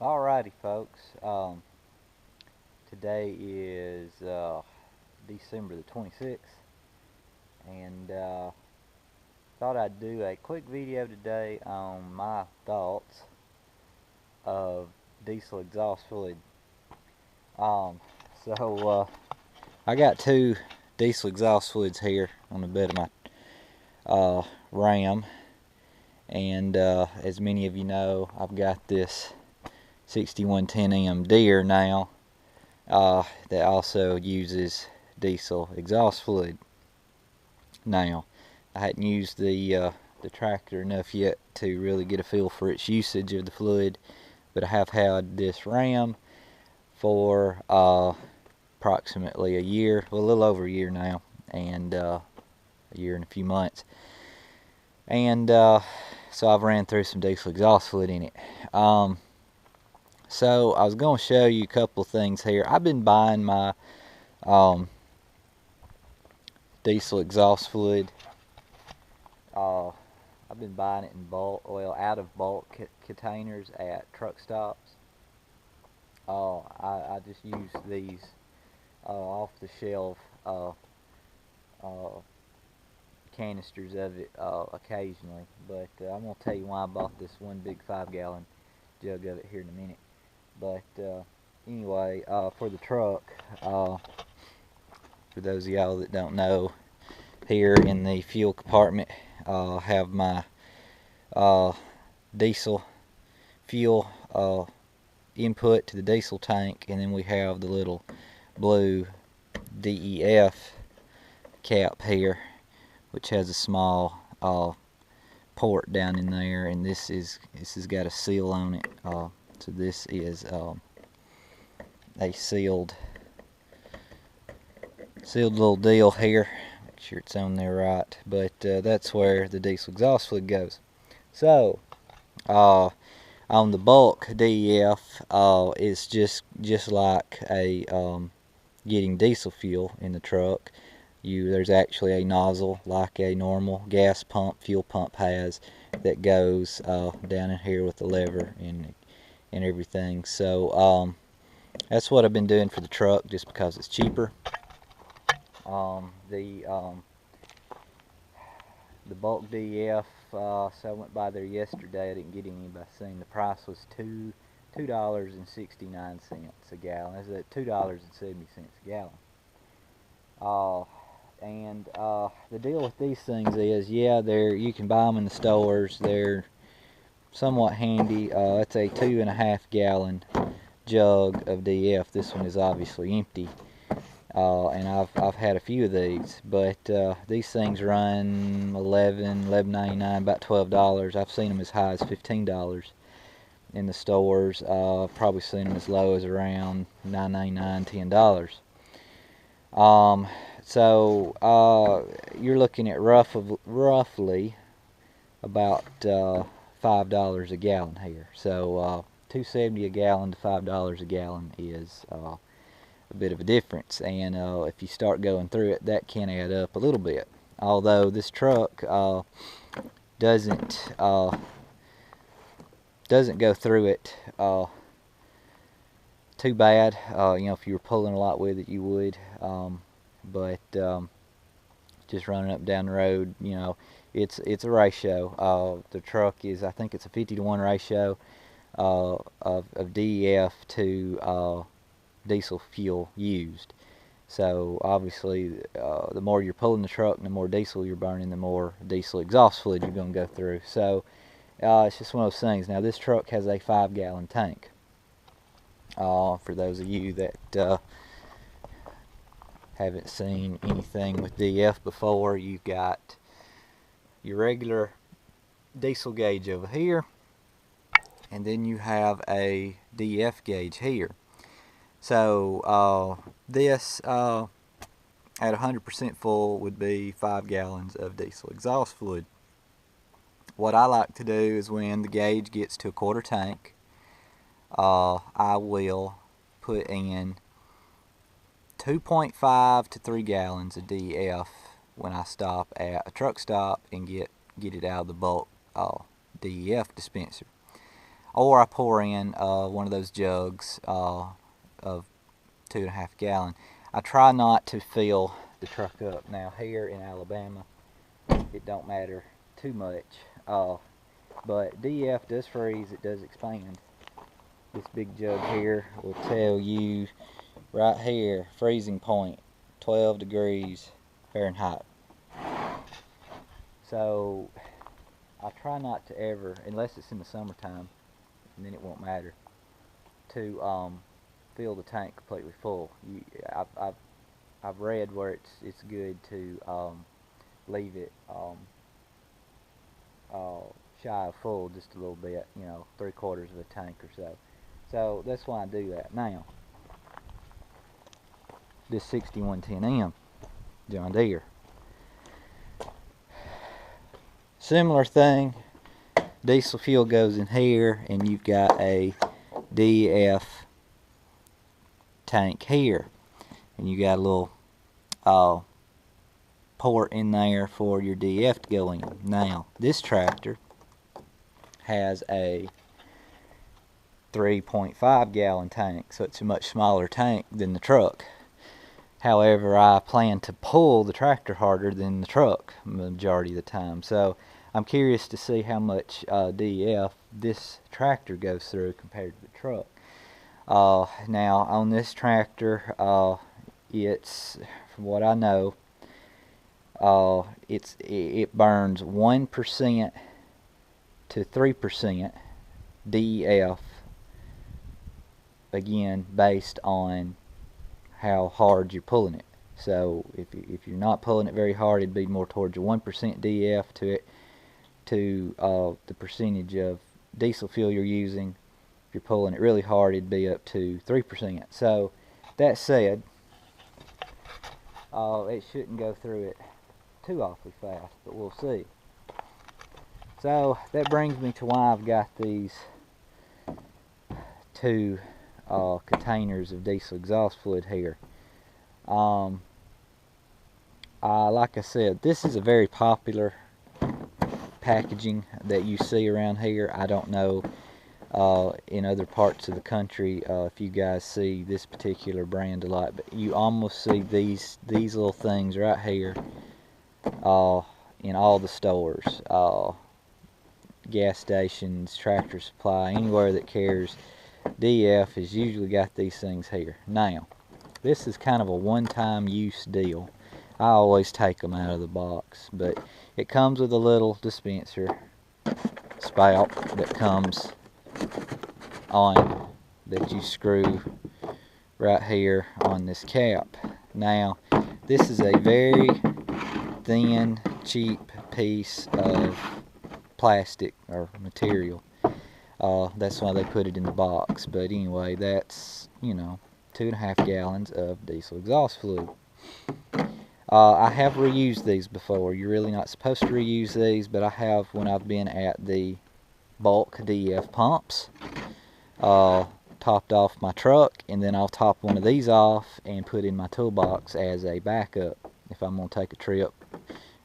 Alrighty, folks. Today is December the 26th, and thought I'd do a quick video today on my thoughts of diesel exhaust fluid. Um, so I got two diesel exhaust fluids here on the bed of my Ram, and as many of you know, I've got this 6110M Deere now. That also uses diesel exhaust fluid. Now, I hadn't used the tractor enough yet to really get a feel for its usage of the fluid, but I have had this Ram for approximately a year, well, a little over a year now, and a year and a few months. And so I've ran through some diesel exhaust fluid in it. So I was going to show you a couple of things here. I've been buying my diesel exhaust fluid. I've been buying it in bulk, well, out of bulk containers at truck stops. I just use these off the shelf uh, canisters of it occasionally, but I'm going to tell you why I bought this one big 5-gallon jug of it here in a minute. But anyway, for the truck, for those of y'all that don't know, here in the fuel compartment, have my diesel fuel input to the diesel tank, and then we have the little blue DEF cap here, which has a small port down in there, and this has got a seal on it. So this is a sealed little deal here. Make sure it's on there right. But that's where the diesel exhaust fluid goes. So on the bulk DEF, it's just like a getting diesel fuel in the truck. There's actually a nozzle like a normal gas pump, fuel pump has, that goes down in here with the lever and everything. So that's what I've been doing for the truck, just because it's cheaper. The bulk DEF, so I went by there yesterday. I didn't get any, but I seen the price was $2.69 a gallon. That's at $2.70 a gallon. And the deal with these things is, yeah, you can buy them in the stores. They're somewhat handy. It's a 2.5-gallon jug of DEF. This one is obviously empty. And I've had a few of these, but these things run $11.99, about $12. I've seen them as high as $15 in the stores. I've probably seen them as low as around $9.99, $10. So you're looking at roughly about $5 a gallon here. So $2.70 a gallon to $5 a gallon is a bit of a difference, and if you start going through it, that can add up a little bit. Although this truck doesn't go through it too bad. If you were pulling a lot with it, you would. But just running up down the road, it's a ratio. The truck is, I think it's a 50-to-1 ratio of DEF to diesel fuel used. So obviously the more you're pulling the truck and the more diesel you're burning, the more diesel exhaust fluid you're going to go through. So it's just one of those things. Now this truck has a 5-gallon tank. For those of you that haven't seen anything with DEF before, you've got your regular diesel gauge over here, and then you have a DEF gauge here. So this at 100% full would be 5 gallons of diesel exhaust fluid. What I like to do is, when the gauge gets to a quarter tank, I will put in 2.5 to 3 gallons of DEF when I stop at a truck stop and get it out of the bulk DEF dispenser. or I pour in one of those jugs of 2.5 gallon. I try not to fill the truck up. Now here in Alabama, it don't matter too much, but DEF does freeze, it does expand. This big jug here will tell you right here, freezing point, 12 degrees Fahrenheit. So I try not to ever, unless it's in the summertime, and then it won't matter, to fill the tank completely full. I've read where it's good to leave it shy of full just a little bit, 3/4 of a tank or so. So that's why I do that. Now, this 6110M John Deere, similar thing. Diesel fuel goes in here, and you've got a DEF tank here, and you got a little port in there for your DEF to go in. Now, this tractor has a 3.5 gallon tank, so it's a much smaller tank than the truck. However, I plan to pull the tractor harder than the truck the majority of the time. So I'm curious to see how much DEF this tractor goes through compared to the truck. Now on this tractor, it's, from what I know, it burns 1% to 3% DEF, again based on how hard you're pulling it. So if you're not pulling it very hard, it'd be more towards a 1% DEF to the percentage of diesel fuel you're using. If you're pulling it really hard, it'd be up to 3%. So that said, it shouldn't go through it too awfully fast, but we'll see. So that brings me to why I've got these two containers of diesel exhaust fluid here. Like I said, this is a very popular packaging that you see around here. I don't know in other parts of the country if you guys see this particular brand a lot, but you almost see these little things right here in all the stores, gas stations, Tractor Supply, anywhere that carries DEF has usually got these things here. Now, this is kind of a one-time use deal. I always take them out of the box, but it comes with a little dispenser spout that comes on, that you screw right here on this cap. Now, this is a very thin, cheap piece of plastic or material. That's why they put it in the box. But anyway, that's 2.5 gallons of diesel exhaust fluid. I have reused these before. You're really not supposed to reuse these, but I have when I've been at the bulk DEF pumps. Topped off my truck, and then I'll top one of these off and put in my toolbox as a backup if I'm going to take a trip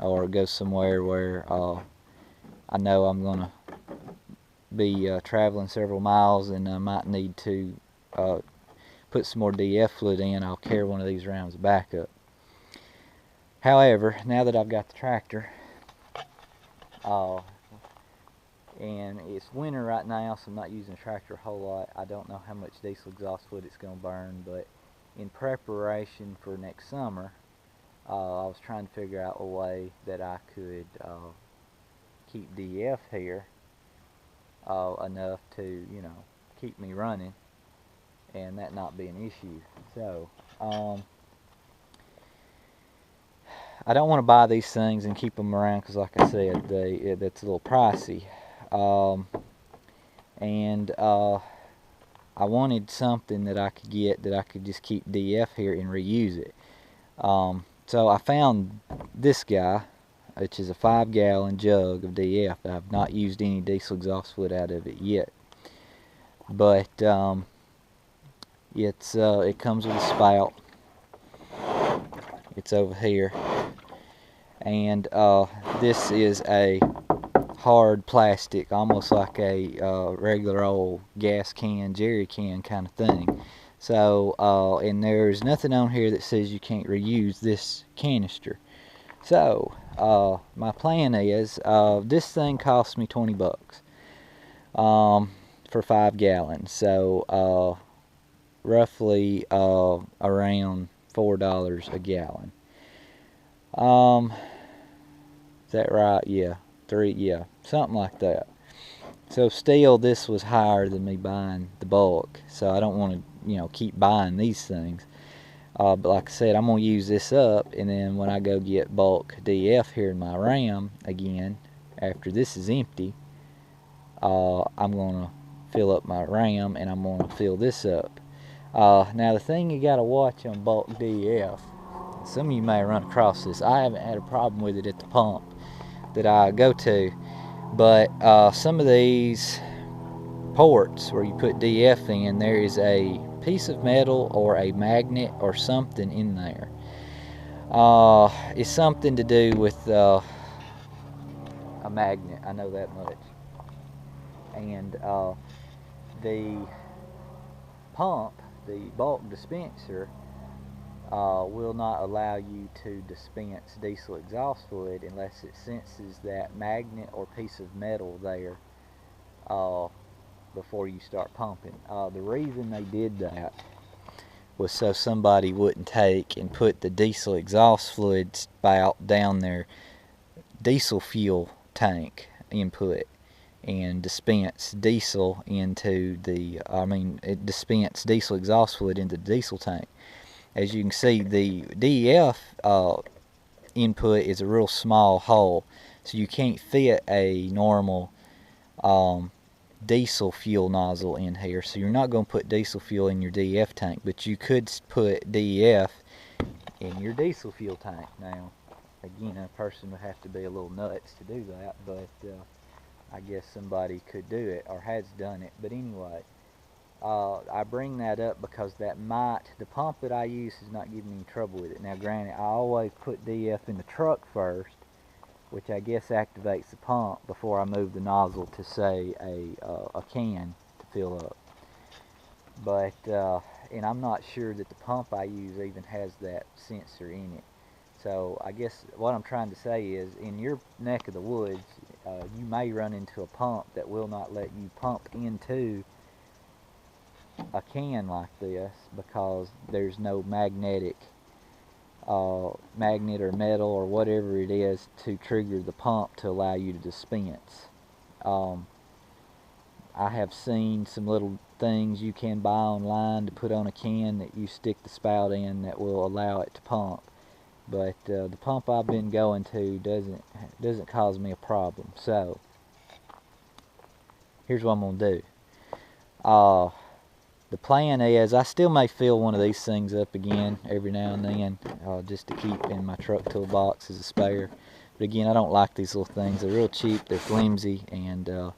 or go somewhere where I know I'm going to be traveling several miles and I might need to put some more DEF fluid in. I'll carry one of these around as a backup. However, now that I've got the tractor, and it's winter right now, so I'm not using the tractor a whole lot. I don't know how much diesel exhaust fluid it's going to burn, but in preparation for next summer, I was trying to figure out a way that I could keep DEF here enough to, keep me running and that not be an issue. So, I don't want to buy these things and keep them around because, like I said, that's a little pricey. And I wanted something that I could get that I could just keep DEF here and reuse it. So I found this guy, which is a 5-gallon jug of DEF. I've not used any diesel exhaust fluid out of it yet, but it comes with a spout. It's over here, and this is a hard plastic, almost like a regular old gas can, jerry can kind of thing. So, and there's nothing on here that says you can't reuse this canister. So, my plan is, this thing cost me 20 bucks for 5 gallons. So, roughly around $4 a gallon. Is that right? Yeah, something like that. So still, this was higher than me buying the bulk. So I don't want to, keep buying these things. But like I said, I'm gonna use this up, and then when I go get bulk DF here in my Ram again, after this is empty, I'm gonna fill up my Ram, and I'm gonna fill this up. Now the thing you gotta watch on bulk DF, some of you may run across this. I haven't had a problem with it at the pump that I go to, but some of these ports where you put DF in, there is a piece of metal or a magnet or something in there. It's something to do with a magnet, I know that much. And the pump, the bulk dispenser, will not allow you to dispense diesel exhaust fluid unless it senses that magnet or piece of metal there before you start pumping. The reason they did that was so somebody wouldn't take and put the diesel exhaust fluid spout down their diesel fuel tank input and dispense diesel into it dispense diesel exhaust fluid into the diesel tank. As you can see, the DEF input is a real small hole, so you can't fit a normal diesel fuel nozzle in here. So you're not going to put diesel fuel in your DEF tank, but you could put DEF in your diesel fuel tank. Now, again, a person would have to be a little nuts to do that, but I guess somebody could do it or has done it. But anyway, I bring that up because the pump that I use is not giving me any trouble with it. Now granted, I always put DF in the truck first, which I guess activates the pump before I move the nozzle to, say, a can to fill up. But, and I'm not sure that the pump I use even has that sensor in it. So I guess what I'm trying to say is, in your neck of the woods, you may run into a pump that will not let you pump into a can like this because there's no magnet or metal or whatever it is to trigger the pump to allow you to dispense. I have seen some little things you can buy online to put on a can that you stick the spout in that will allow it to pump, but the pump I've been going to doesn't cause me a problem. So here's what I'm gonna do. The plan is, I still may fill one of these things up again every now and then, just to keep in my truck toolbox as a spare. But again, I don't like these little things. They're real cheap, they're flimsy, and they're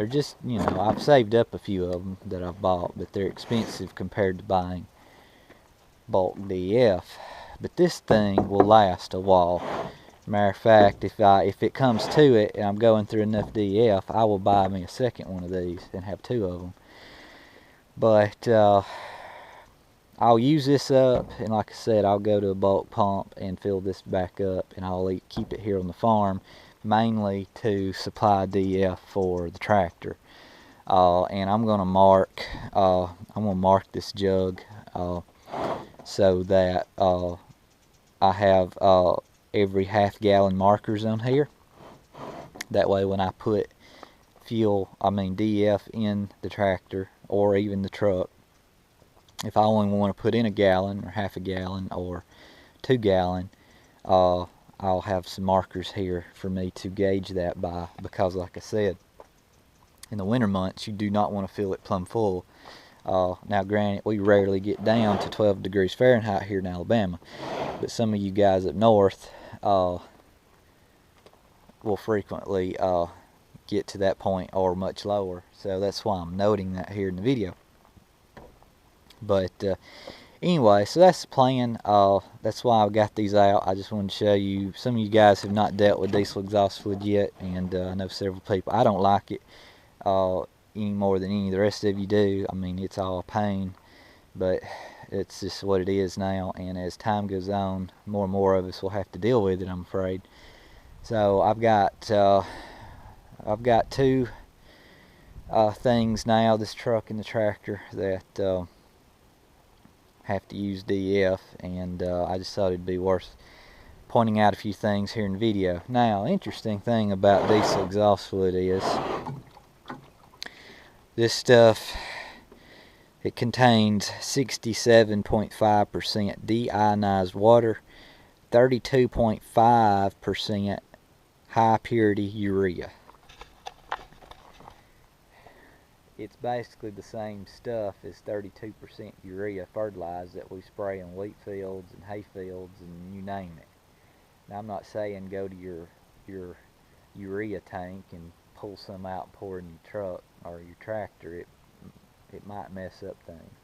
just, I've saved up a few of them that I've bought, but they're expensive compared to buying bulk DF. But this thing will last a while. Matter of fact, if it comes to it and I'm going through enough DF, I will buy me a second one of these and have 2 of them. But I'll use this up, and like I said, I'll go to a bulk pump and fill this back up, and I'll keep it here on the farm, mainly to supply DF for the tractor. And I'm gonna mark this jug so that I have every half-gallon markers on here. That way when I put DF in the tractor or even the truck, if I only want to put in a gallon or half a gallon or 2 gallon, I'll have some markers here for me to gauge that by, because like I said, in the winter months you do not want to fill it plumb full. Now granted, we rarely get down to 12 degrees Fahrenheit here in Alabama, but some of you guys up north will frequently get to that point or much lower, so that's why I'm noting that here in the video. But Anyway, so that's the plan. That's why I got these out. I just wanted to show you. Some of you guys have not dealt with diesel exhaust fluid yet, and I know several people. I don't like it any more than any of the rest of you do. I mean, it's all a pain, but it's just what it is now. And as time goes on, more and more of us will have to deal with it, I'm afraid. So I've got two things now, this truck and the tractor, that have to use DEF, and I just thought it'd be worth pointing out a few things here in the video. Now, interesting thing about diesel exhaust fluid is this stuff, it contains 67.5% deionized water, 32.5% high purity urea. It's basically the same stuff as 32% urea fertilizer that we spray in wheat fields and hay fields and you name it. Now, I'm not saying go to your urea tank and pull some out and pour in your truck or your tractor. It might mess up things.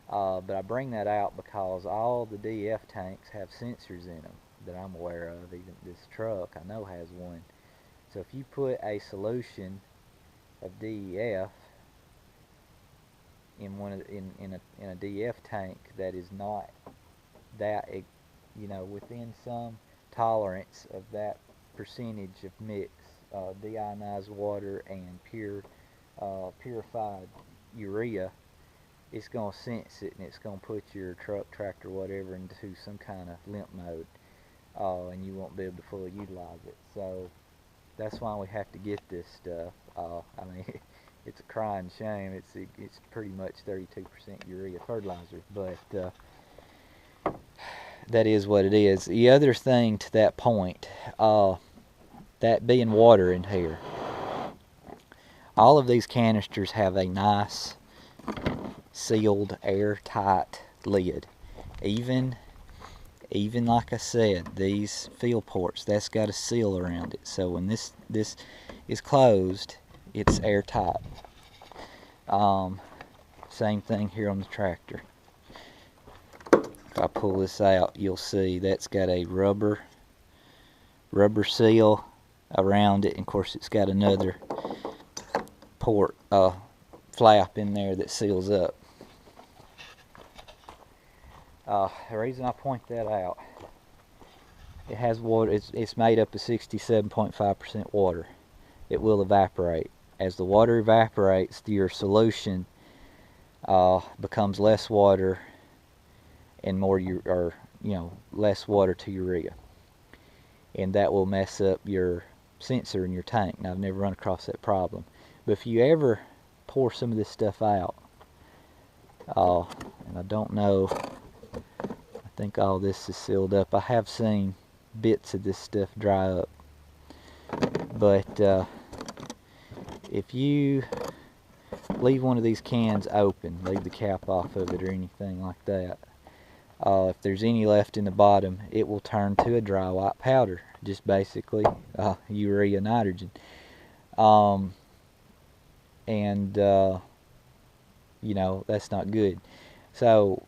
But I bring that out because all the DEF tanks have sensors in them that I'm aware of. Even this truck I know has one. So if you put a solution of DEF in a DEF tank that is not that, you know, within some tolerance of that percentage of mix, deionized water and purified urea, it's going to sense it and it's going to put your truck, tractor, whatever into some kind of limp mode, and you won't be able to fully utilize it. So that's why we have to get this stuff. I mean, it's a crying shame. It's pretty much 32% urea fertilizer, but that is what it is. The other thing to that point, that being water in here, all of these canisters have a nice sealed airtight lid. Even like I said, these fill ports, that's got a seal around it, so when this is closed, it's airtight. Same thing here on the tractor. If I pull this out, you'll see that's got a rubber seal around it, and of course it's got another port flap in there that seals up. The reason I point that out, it has water. It's made up of 67.5% water. It will evaporate. As the water evaporates, your solution becomes less water and more less water to urea, and that will mess up your sensor in your tank. Now, I've never run across that problem, but if you ever pour some of this stuff out, and I don't know, I think all this is sealed up. I have seen bits of this stuff dry up, but if you leave one of these cans open, leave the cap off of it or anything like that, if there's any left in the bottom, it will turn to a dry white powder, just basically urea nitrogen. You know, that's not good. So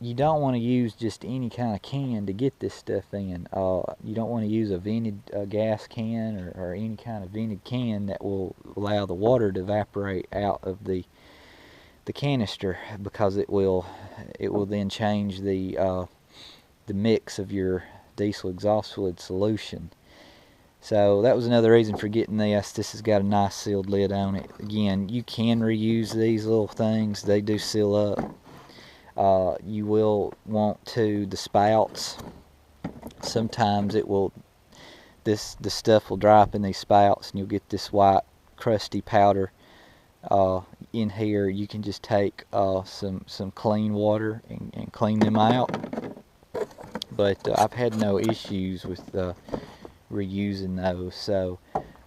you don't want to use just any kind of can to get this stuff in. You don't want to use a vented gas can or any kind of vented can that will allow the water to evaporate out of the canister, because it will then change the mix of your diesel exhaust fluid solution. So that was another reason for getting this. This has got a nice sealed lid on it. Again, you can reuse these little things. They do seal up. You will want to, the spouts, sometimes it will, the stuff will dry up in these spouts and you'll get this white crusty powder in here. You can just take some clean water and clean them out, but I've had no issues with reusing those. So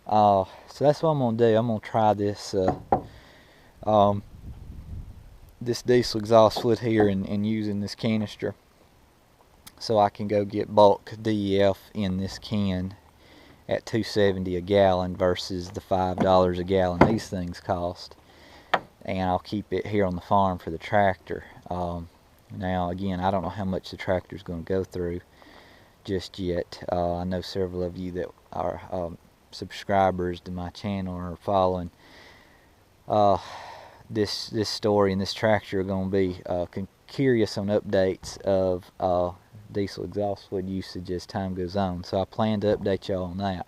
that's what I'm gonna do. I'm gonna try this this diesel exhaust fluid here and using this canister, so I can go get bulk DEF in this can at $2.70 a gallon versus the $5 a gallon these things cost, and I'll keep it here on the farm for the tractor. Now again, I don't know how much the tractor is going to go through just yet. I know several of you that are subscribers to my channel are following this story, and this tractor are going to be curious on updates of diesel exhaust fluid usage as time goes on. So I plan to update y'all on that.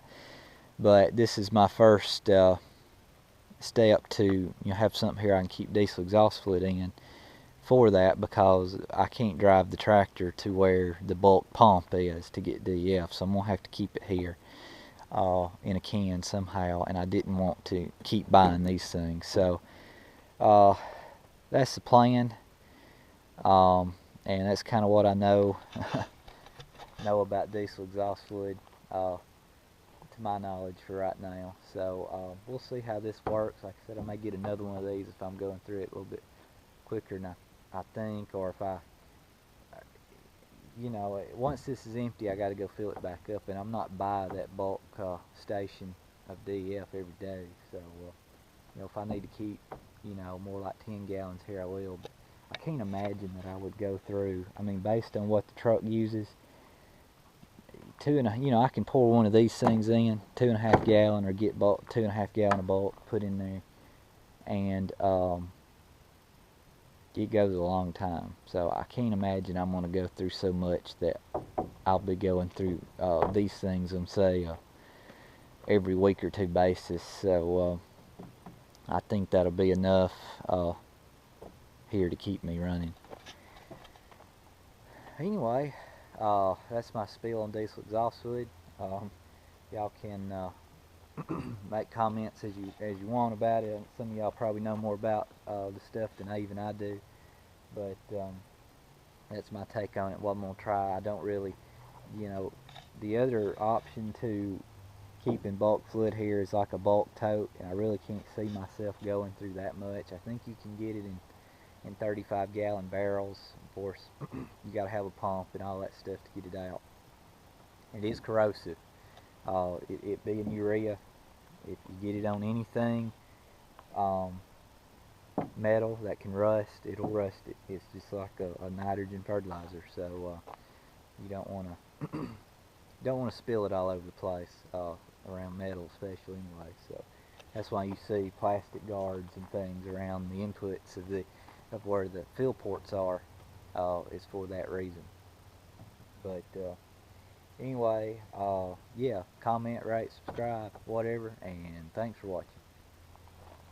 But this is my first step to have something here I can keep diesel exhaust fluid in for that, because I can't drive the tractor to where the bulk pump is to get DEF, so I'm gonna have to keep it here in a can somehow, and I didn't want to keep buying these things. So that's the plan, and that's kind of what I know about diesel exhaust fluid to my knowledge for right now. So we'll see how this works. Like I said, I may get another one of these if I'm going through it a little bit quicker than I think, or if I once this is empty, I got to go fill it back up, and I'm not by that bulk station of DEF every day. So if I need to keep more like 10 gallons here, I will. But I can't imagine that I would go through, I mean, based on what the truck uses, I can pour one of these things in 2.5 gallon, or get bulk 2.5 gallon of bulk, put in there, and it goes a long time. So I can't imagine I'm going to go through so much that I'll be going through these things on, say, every week or two basis. So I think that'll be enough here to keep me running. Anyway, that's my spiel on diesel exhaust fluid. Y'all can make comments as you want about it. Some of y'all probably know more about the stuff than even I do, but that's my take on it. What I'm gonna try. I don't really, the other option to keeping bulk fluid here is like a bulk tote, and I really can't see myself going through that much. I think you can get it in 35 gallon barrels. Of course, you got to have a pump and all that stuff to get it out. It is corrosive. It being urea, if you get it on anything metal that can rust, it'll rust it. It's just like a nitrogen fertilizer. So you don't want to spill it all over the place around metal, especially anyway. So that's why you see plastic guards and things around the inputs of where the fill ports are. Is for that reason. But anyway, yeah, comment, rate, subscribe, whatever, and thanks for watching.